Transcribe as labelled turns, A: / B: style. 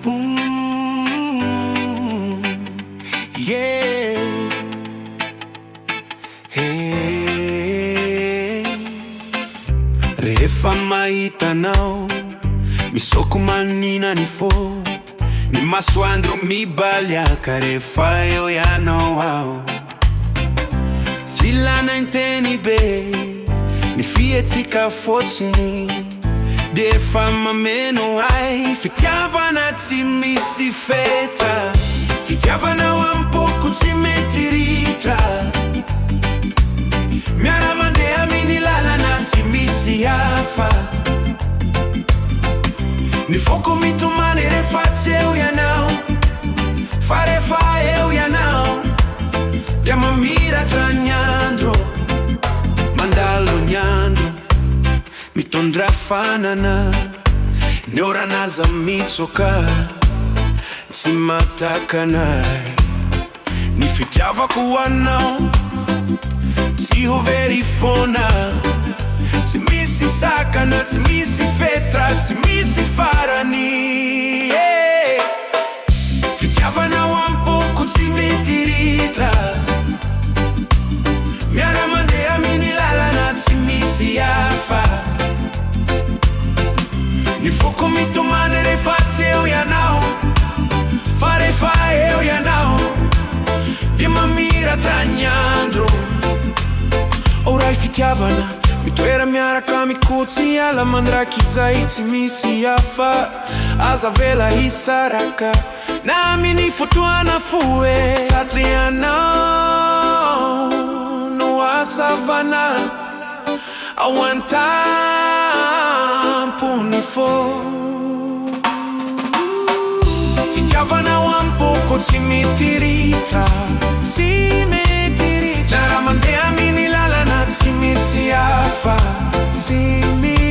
A: Yeah. Hey. Rehefa mahita anao misoko maninona ny fo, ny masoandro mibaliaka rehefa eo ianao ao. Tsy ilana inteny be ny fihetsika fotsiny, de efa mameno ay fitiavana tsy misy fetra. Fitiavanao ampoko tsy mety ritra, miara-mandeha amin'ny lalana tsy misy hafa. Ny foko mitomany rehefa tsy eo ianao, fa rehefa eo ianao dia mamiratra ny andro, mandalo ny andro, mitondra fanana. Ny oranaza mitsoka tsy mahatakanahy, ny fitiavako anao tsy ho very foana. Tsy misy sakana, tsy misy fetra, tsy misy farany. Fitiavanao ampoko tsy mety ritra, miara-mandeha amin'ny lalana tsy misy hafa. Ny foko mitomany rehefa tsy eo ianao, fa rehefa eo ianao dia mamiratra ny andro. Oray fitiavana mitoera miaraka mikotsy ala mandraky izay tsy misy hafa. Aza vela hisaraka na amin'ny fotoana foe, satria anao no asavana ao an-tampony fo. Fitiavanao ampoko tsy mety ritra, tsy mety ritra, miara-mandeha amin'ny lalana tsy misy hafa, tsy misy